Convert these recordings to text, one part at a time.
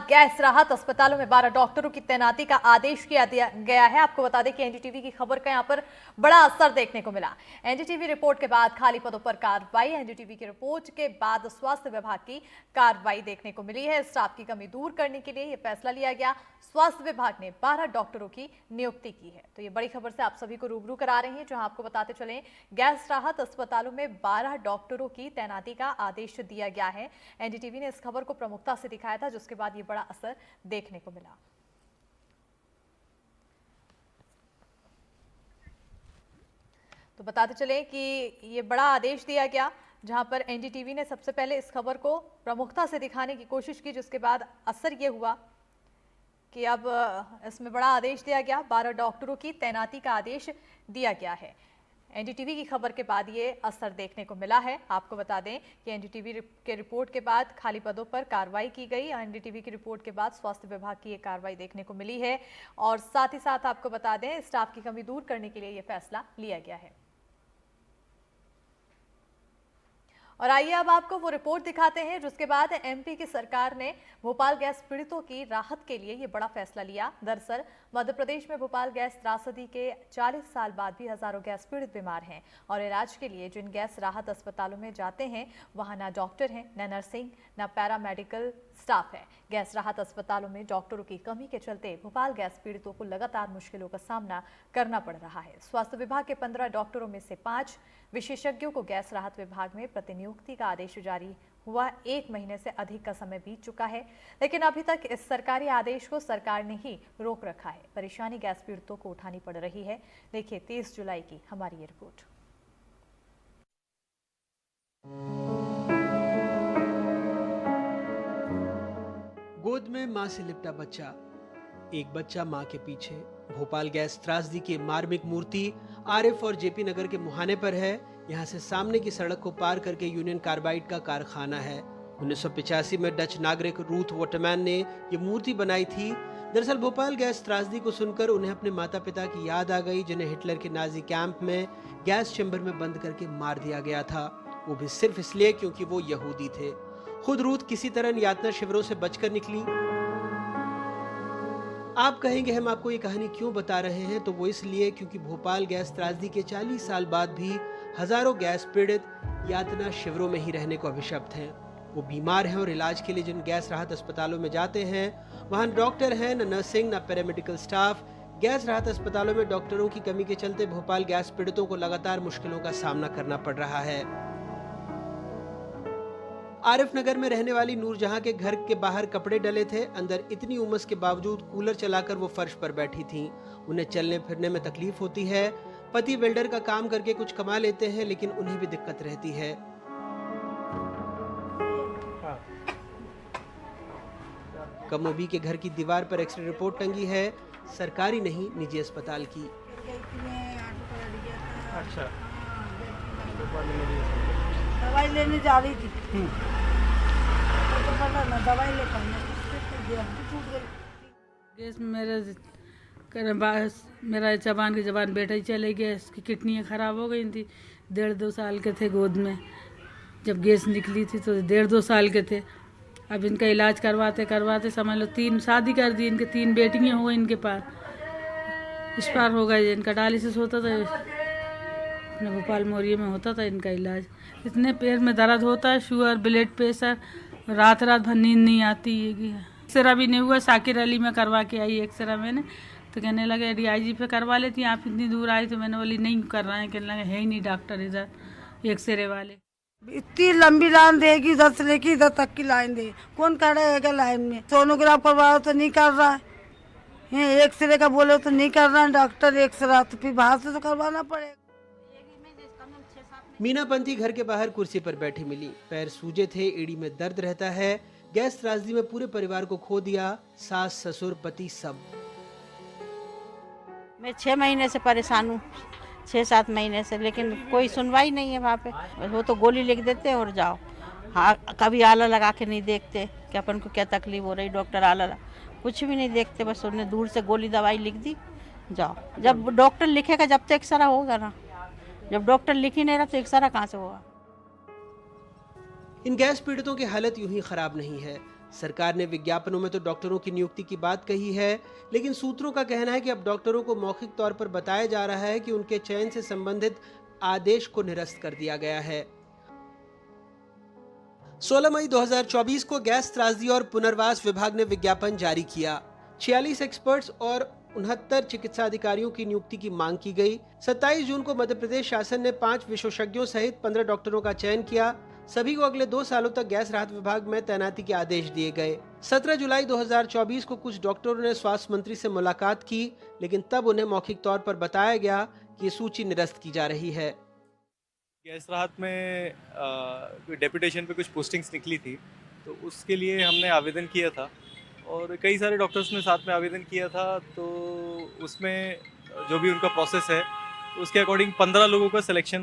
Gas राहत अस्पतालों में 12 डॉक्टरों की तैनाती का आदेश किया गया है। आपको बता दें कि एनडीटीवी की खबर का यहां पर बड़ा असर देखने को मिला। एनडीटीवी रिपोर्ट के बाद खाली पदों पर कार्रवाई। एनडीटीवी की रिपोर्ट के बाद स्वास्थ्य विभाग की कार्रवाई देखने को मिली है। स्टाफ की कमी दूर करने के लिए यह फैसला लिया गया। स्वास्थ्य विभाग ने 12 डॉक्टरों की नियुक्ति की है। तो ये बड़ी खबर से आप सभी को रूबरू करा रहे हैं, जहां आपको बताते चलें गैस राहत अस्पतालों में 12 डॉक्टरों की तैनाती का आदेश दिया गया है। एनडीटीवी ने इस खबर को प्रमुखता से दिखाया था, जिसके बाद ये बड़ा असर देखने को मिला। तो बताते चले कि ये बड़ा आदेश दिया गया, जहां पर एनडीटीवी ने सबसे पहले इस खबर को प्रमुखता से दिखाने की कोशिश की, जिसके बाद असर ये हुआ कि अब इसमें बड़ा आदेश दिया गया। 12 डॉक्टरों की तैनाती का आदेश दिया गया है। एनडीटीवी की खबर के बाद ये असर देखने को मिला है। आपको बता दें कि एनडीटीवी के रिपोर्ट के बाद खाली पदों पर कार्रवाई की गई। एनडीटीवी की रिपोर्ट के बाद स्वास्थ्य विभाग की ये कार्रवाई देखने को मिली है और साथ ही साथ आपको बता दें स्टाफ की कमी दूर करने के लिए ये फैसला लिया गया है। और आइए अब आपको वो रिपोर्ट दिखाते हैं जिसके बाद एमपी की सरकार ने भोपाल गैस पीड़ितों की राहत के लिए ये बड़ा फैसला लिया। दरअसल मध्य प्रदेश में भोपाल गैस त्रासदी के 40 साल बाद भी हजारों गैस पीड़ित बीमार हैं और इलाज के लिए जिन गैस राहत अस्पतालों में जाते हैं वहां ना डॉक्टर हैं, ना नर्सिंग, ना पैरामेडिकल स्टाफ है। गैस राहत अस्पतालों में डॉक्टरों की कमी के चलते भोपाल गैस पीड़ितों को लगातार मुश्किलों का सामना करना पड़ रहा है। स्वास्थ्य विभाग के 15 डॉक्टरों में से 5 विशेषज्ञों को गैस राहत विभाग में प्रतिनियुक्ति का आदेश जारी हुआ 1 महीने से अधिक का समय बीत चुका है, लेकिन अभी तक इस सरकारी आदेश को सरकार ने ही रोक रखा है। परेशानी गैस पीड़ितों को उठानी पड़ रही है। देखिए 23 जुलाई की हमारी ये रिपोर्ट। गोद में मां से लिपटा बच्चा, एक बच्चा मां के पीछे। भोपाल गैस त्रासदी की मार्मिक मूर्ति आरिफ और जेपी नगर के मुहाने पर है। यहाँ से सामने की सड़क को पार करके यूनियन कार्बाइड का कारखाना है। 1985 में डच नागरिक रूथ वॉटरमैन ने ये मूर्ति बनाई थी। दरअसल भोपाल गैस त्रासदी को सुनकर उन्हें अपने माता पिता की याद आ गई, जिन्हें हिटलर के नाजी कैंप में गैस चैम्बर में बंद करके मार दिया गया था, वो भी सिर्फ इसलिए क्योंकि वो यहूदी थे। खुद रूथ किसी तरह यातना शिविरों से बचकर निकली। आप कहेंगे हम आपको ये कहानी क्यों बता रहे हैं, तो वो इसलिए क्योंकि भोपाल गैस त्रासदी के 40 साल बाद भी हजारों गैस पीड़ित यातना शिविरों में ही रहने को अभिशप्त हैं। वो बीमार हैं और इलाज के लिए जिन गैस राहत अस्पतालों में जाते हैं वहां डॉक्टर हैं, न नर्सिंग, न पैरामेडिकल स्टाफ। गैस राहत अस्पतालों में डॉक्टरों की कमी के चलते भोपाल गैस पीड़ितों को लगातार मुश्किलों का सामना करना पड़ रहा है। आरिफ नगर में रहने वाली नूरजहां के घर के बाहर कपड़े डले थे। अंदर इतनी उमस के बावजूद कूलर चलाकर वो फर्श पर बैठी थीं। उन्हें चलने फिरने में तकलीफ होती है। पति वेल्डर का काम करके कुछ कमा लेते हैं, लेकिन उन्हें भी दिक्कत रहती है। कमोबी के घर की दीवार पर एक्सरे रिपोर्ट टंगी है, सरकारी नहीं निजी अस्पताल की। अच्छा, दवाई लेने जा रही थी तो पता ना दवाई लेकर छूट गई। गैस मेरा जबान की जबान बेटा ही चले गया, इसकी किडनियाँ ख़राब हो गई थी। 1.5-2 साल के थे गोद में जब गैस निकली थी, तो 1.5-2 साल के थे। अब इनका इलाज करवाते करवाते समझ लो 3 शादी कर दी। इनके 3 बेटियाँ हो गई, इनके पास एक्सपायर हो गए। इनका डायलिसिस होता था, अपने भोपाल मोरिया में होता था इनका इलाज। इतने पैर में दर्द होता है, शुगर, ब्लड प्रेशर, रात भर नींद नहीं आती है। एक्सरा भी नहीं हुआ, साकिर अली में करवा के आई एक्सरा मैंने, तो कहने लगे डीआईजी पे करवा लेती हैं, आप इतनी दूर आई। तो मैंने बोली नहीं कर रहे हैं, कहने लगे है ही नहीं डॉक्टर इधर एक्सरे वाले। इतनी लंबी लाइन देगी, इधर से लेके इधर तक की लाइन दे, कौन खड़ा है लाइन में। सोनोग्राफ करवाओ तो नहीं कर रहा है, एक्सरे का बोलो तो नहीं कर रहा है डॉक्टर एक्सरा, तो फिर बाहर से तो करवाना पड़ेगा। मीना पंथी घर के बाहर कुर्सी पर बैठी मिली। पैर सूजे थे, एड़ी में दर्द रहता है। गैस त्रासदी में पूरे परिवार को खो दिया, सास, ससुर, पति सब। मैं 6 महीने से परेशान हूँ, 6-7 महीने से, लेकिन कोई सुनवाई नहीं है वहाँ पे। वो तो गोली लिख देते हैं और जाओ। हाँ, कभी आला लगा के नहीं देखते कि अपन को क्या तकलीफ हो रही। डॉक्टर आला कुछ भी नहीं देखते, बस उन्हें दूर से गोली दवाई लिख दी, जाओ। जब डॉक्टर लिखेगा जब तक एक्सरा होगा ना, जब डॉक्टर लिख ही नहीं रहा तो एक्सरा कहाँ से होगा। इन गैस पीड़ितों की हालत यूं ही खराब नहीं है। सरकार ने विज्ञापनों में तो डॉक्टरों की नियुक्ति की बात कही है, लेकिन सूत्रों का कहना है कि अब डॉक्टरों को मौखिक तौर पर बताया जा रहा है कि उनके चयन से संबंधित आदेश को निरस्त कर दिया गया है। 16 मई 2024 को गैस त्रासदी और पुनर्वास विभाग ने विज्ञापन जारी किया। 46 एक्सपर्ट्स और 69 चिकित्सा अधिकारियों की नियुक्ति की मांग की गई। 27 जून को मध्य प्रदेश शासन ने 5 विशेषज्ञों सहित 15 डॉक्टरों का चयन किया। सभी को अगले 2 सालों तक गैस राहत विभाग में तैनाती के आदेश दिए गए। 17 जुलाई 2024 को कुछ डॉक्टरों ने स्वास्थ्य मंत्री से मुलाकात की, लेकिन तब उन्हें मौखिक तौर पर बताया गया कि ये सूची निरस्त की जा रही है। गैस राहत में डेपुटेशन पे कुछ पोस्टिंग्स निकली थी, तो उसके लिए हमने आवेदन किया था और कई सारे डॉक्टर्स ने साथ में आवेदन किया था। तो उसमें जो भी उनका प्रोसेस है उसके अकॉर्डिंग 15 लोगों का सिलेक्शन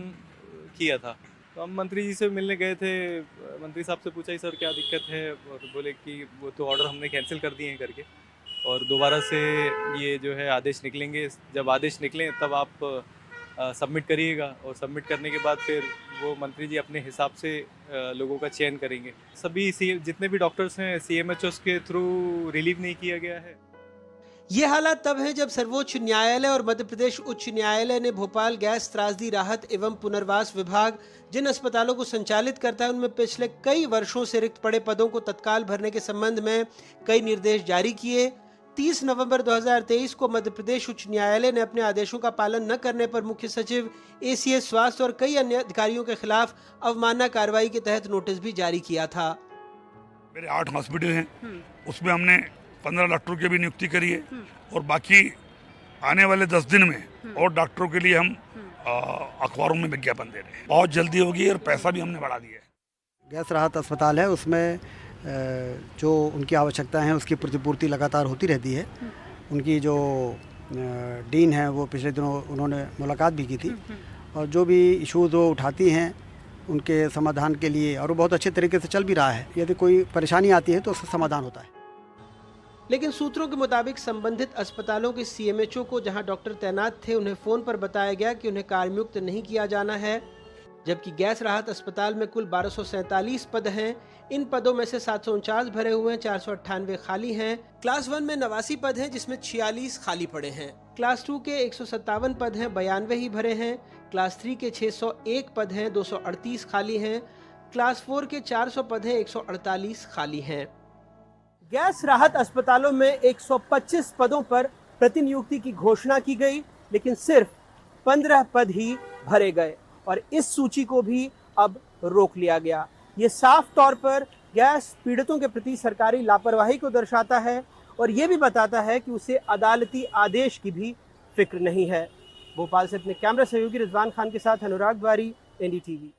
किया था। तो हम मंत्री जी से मिलने गए थे, मंत्री साहब से पूछा सर क्या दिक्कत है, और बोले कि वो तो ऑर्डर हमने कैंसिल कर दिए हैं करके, और दोबारा से ये जो है आदेश निकलेंगे। जब आदेश निकलें तब आप सबमिट करिएगा, और सबमिट करने के बाद फिर वो मंत्री जी अपने हिसाब से लोगों का चयन करेंगे। सभी जितने भी डॉक्टर्स हैं CMHOs के थ्रू रिलीव नहीं किया गया है। ये हालात तब है जब सर्वोच्च न्यायालय और मध्य प्रदेश उच्च न्यायालय ने भोपाल गैस त्रासदी राहत एवं पुनर्वास विभाग जिन अस्पतालों को संचालित करता है उनमें पिछले कई वर्षों से रिक्त पड़े पदों को तत्काल भरने के संबंध में कई निर्देश जारी किए। 30 नवंबर 2023 को मध्य प्रदेश उच्च न्यायालय ने अपने आदेशों का पालन न करने पर मुख्य सचिव ACS स्वास्थ्य और कई अन्य अधिकारियों के खिलाफ अवमानना कार्रवाई के तहत नोटिस भी जारी किया था। मेरे 8 हॉस्पिटल हैं, उसमें हमने 15 डॉक्टरों की भी नियुक्ति करी है, और बाकी आने वाले 10 दिन में और डॉक्टरों के लिए हम अखबारों में विज्ञापन दे रहे हैं। बहुत जल्दी होगी और पैसा भी हमने बढ़ा दिया है। गैस राहत अस्पताल है, उसमें जो उनकी आवश्यकताएं हैं उसकी प्रतिपूर्ति लगातार होती रहती है। उनकी जो डीन है वो पिछले दिनों उन्होंने मुलाकात भी की थी, और जो भी इशूज़ वो उठाती हैं उनके समाधान के लिए, और वो बहुत अच्छे तरीके से चल भी रहा है। यदि कोई परेशानी आती है तो उसका समाधान होता है। लेकिन सूत्रों के मुताबिक संबंधित अस्पतालों के CMHO को जहां डॉक्टर तैनात थे उन्हें फोन पर बताया गया कि उन्हें कार्यमुक्त नहीं किया जाना है, जबकि गैस राहत अस्पताल में कुल 1247 पद हैं। इन पदों में से 749 भरे हुए हैं, 498 खाली हैं। क्लास 1 में 89 पद हैं जिसमें 46 खाली पड़े हैं। क्लास 2 के 157 पद हैं, 92 ही भरे हैं। क्लास 3 के 601 पद हैं, 238 खाली हैं। क्लास 4 के 400 पद हैं, 148 खाली हैं। गैस राहत अस्पतालों में 125 पदों पर प्रतिनियुक्ति की घोषणा की गई, लेकिन सिर्फ 15 पद ही भरे गए और इस सूची को भी अब रोक लिया गया। ये साफ तौर पर गैस पीड़ितों के प्रति सरकारी लापरवाही को दर्शाता है और ये भी बताता है कि उसे अदालती आदेश की भी फिक्र नहीं है। भोपाल से अपने कैमरा सहयोगी रिजवान खान के साथ अनुराग द्वारी, NDTV।